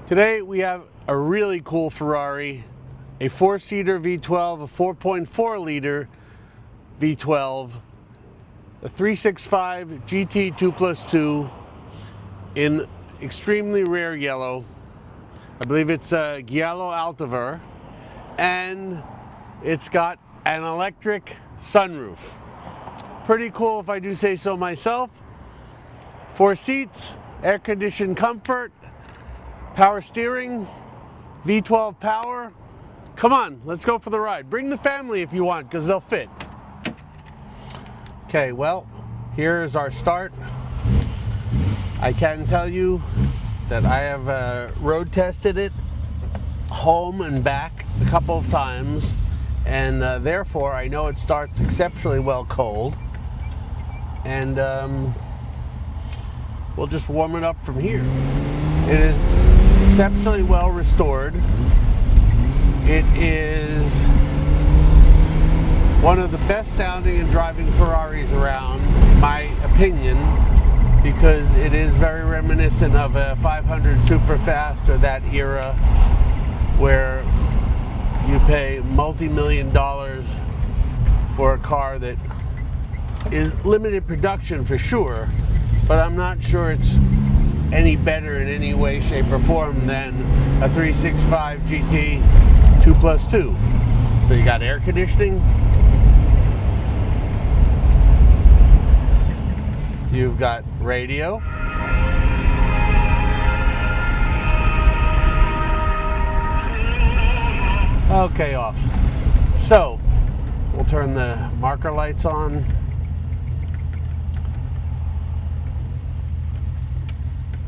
Today we have a really cool Ferrari, a 4-seater V12, a 4.4 liter V12, a 365 GT 2+2 in extremely rare yellow. I believe it's a Giallo Italver, and it's got an electric sunroof. Pretty cool if I do say so myself. 4 seats, air-conditioned comfort, power steering, V12 power. Come on, let's go for the ride. Bring the family if you want, because they'll fit. Okay, well, here's our start. I can tell you that I have road tested it home and back a couple of times, and therefore I know it starts exceptionally well cold. And we'll just warm it up from here. It is exceptionally well restored. It is one of the best sounding and driving Ferraris around, in my opinion, because it is very reminiscent of a 500 Superfast or that era where you pay multi-million dollars for a car that is limited production for sure, but I'm not sure it's any better in any way, shape, or form than a 365 GT 2+2. So you got air conditioning, you've got radio, okay, off. So we'll turn the marker lights on.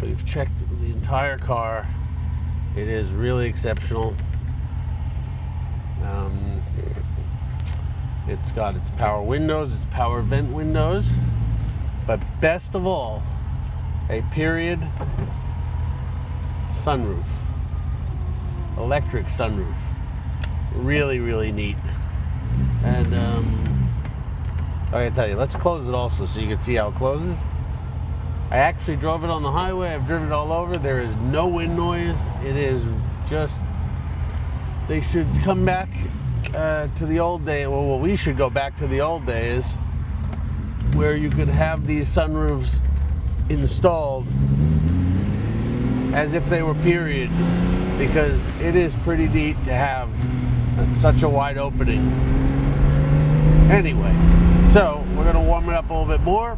We've checked the entire car. It is really exceptional. It's got its power windows, its power vent windows, but best of all, a period sunroof, electric sunroof. Really, really neat. And I gotta tell you, let's close it also so you can see how it closes. I actually drove it on the highway. I've driven it all over. There is no wind noise. It is just, they should come back to the old day. Well, we should go back to the old days where you could have these sunroofs installed as if they were period, because it is pretty neat to have such a wide opening. Anyway, so we're going to warm it up a little bit more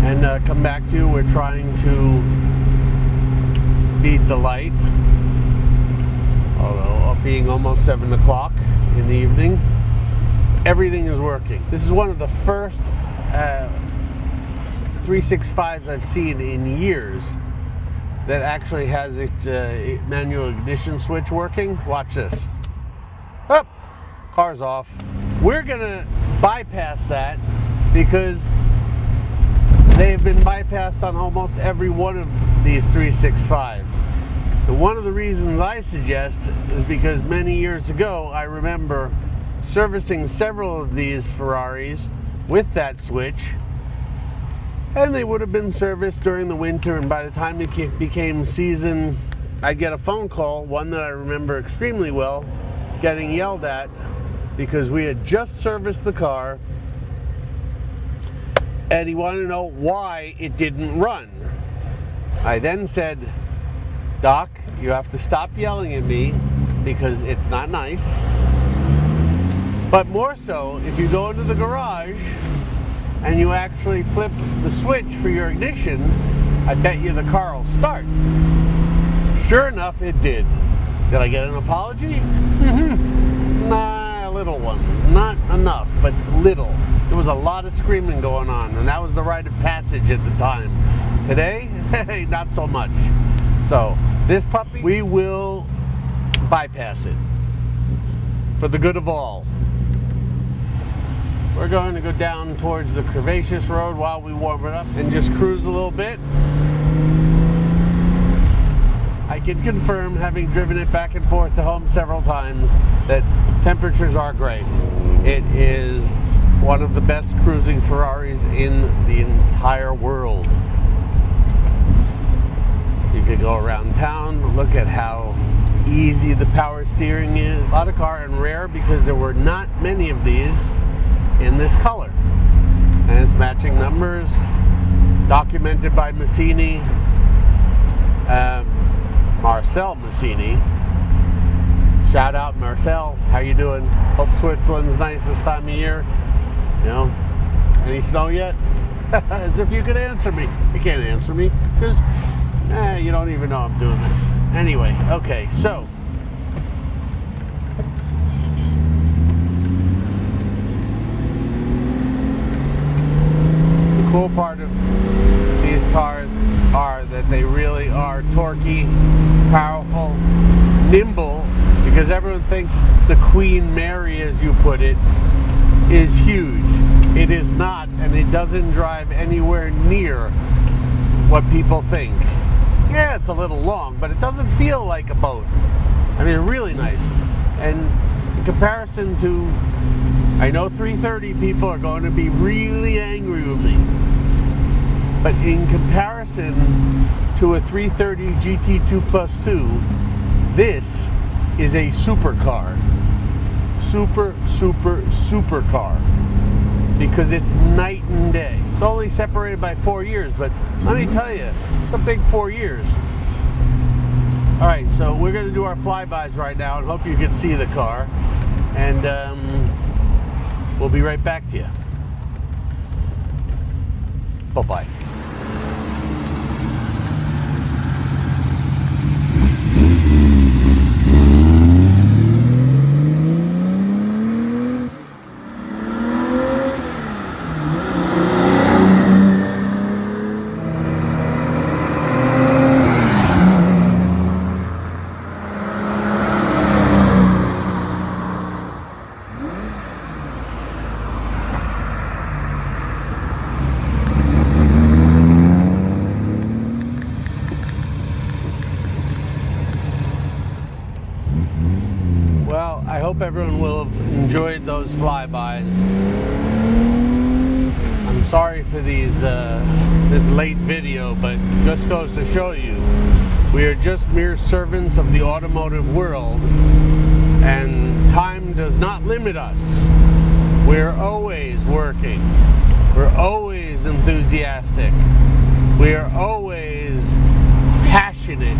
and come back to you. We're trying to beat the light, although being almost 7 o'clock in the evening, everything is working. This is one of the first 365s I've seen in years that actually has its manual ignition switch working. Watch this. Oh, car's off. We're gonna bypass that because they've been bypassed on almost every one of these 365s. And one of the reasons I suggest is because many years ago I remember servicing several of these Ferraris with that switch, and they would have been serviced during the winter, and by the time it became season, I'd get a phone call, one that I remember extremely well, getting yelled at because we had just serviced the car and he wanted to know why it didn't run. I then said, Doc, you have to stop yelling at me because it's not nice. But more so, if you go into the garage and you actually flip the switch for your ignition, I bet you the car will start. Sure enough, it did. Did I get an apology? Nah, a little one. Not enough, but little. There was a lot of screaming going on, and that was the rite of passage at the time. Today, hey, not so much. So, this puppy, we will bypass it for the good of all. We're going to go down towards the curvaceous road while we warm it up and just cruise a little bit. I can confirm, having driven it back and forth to home several times, that temperatures are great. It is one of the best cruising Ferraris in the entire world. You could go around town. Look at how easy the power steering is. A lot of car and rare because there were not many of these in this color. And it's matching numbers, documented by Massini, Marcel Massini. Shout out Marcel, how you doing? Hope Switzerland's nice this time of year. You know, any snow yet? As if you could answer me. You can't answer me because you don't even know I'm doing this. Anyway, okay, so the cool part of these cars are that they really are torquey, powerful, nimble, because everyone thinks the Queen Mary, as you put it, is huge. It is not, and it doesn't drive anywhere near what people think. Yeah, it's a little long, but it doesn't feel like a boat. I mean, really nice. And in comparison to, I know 330 people are going to be really angry with me, but in comparison to a 330 GT2 Plus 2, this is a supercar. Super car. Because it's night and day. It's only separated by 4 years, but let me tell you, it's a big 4 years. All right, so we're going to do our flybys right now and hope you can see the car. And we'll be right back to you. Bye-bye. Well, I hope everyone will have enjoyed those flybys. I'm sorry for these this late video, but it just goes to show you we are just mere servants of the automotive world, and time does not limit us. We're always working. We're always enthusiastic. We are always passionate.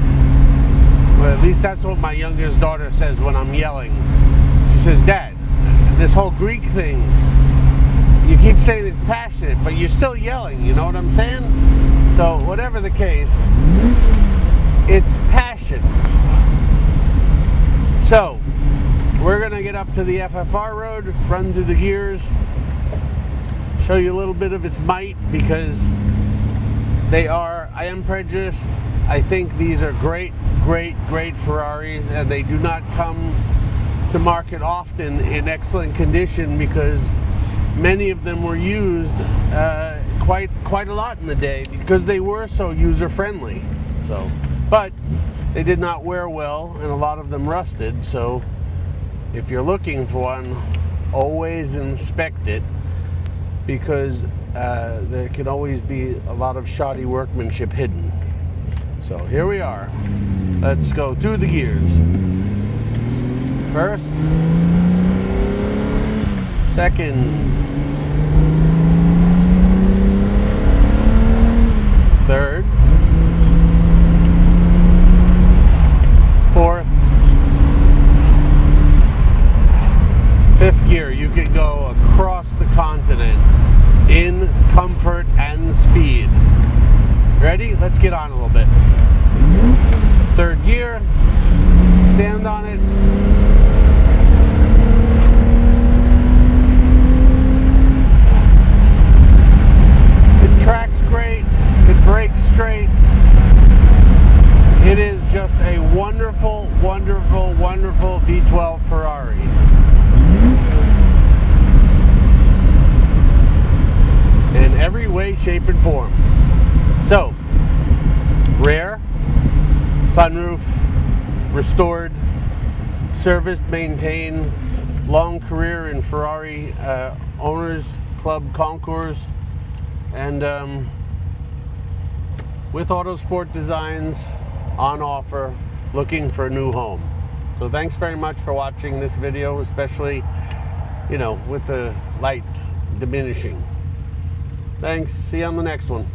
Well, at least that's what my youngest daughter says when I'm yelling. She says, "Dad, this whole Greek thing, you keep saying it's passionate, but you're still yelling," you know what I'm saying? So whatever the case, it's passion. So we're gonna get up to the FFR road, run through the gears, show you a little bit of its might, because they are, I am prejudiced. I think these are great Ferraris, and they do not come to market often in excellent condition, because many of them were used quite a lot in the day because they were so user-friendly. So, but they did not wear well, and a lot of them rusted. So if you're looking for one, always inspect it, because there can always be a lot of shoddy workmanship hidden. So here we are. Let's go through the gears. First, second, third, fourth, fifth gear. You can go across the continent in comfort and speed. Ready? Let's get on a little bit. Third gear, stand on it. It tracks great, it brakes straight. It is just a wonderful V12 Ferrari. In every way, shape, and form. So, rare, sunroof, restored, serviced, maintained, long career in Ferrari Owners Club Concours, and with Autosport Designs, on offer, looking for a new home. So thanks very much for watching this video, especially, you know, with the light diminishing. Thanks. See you on the next one.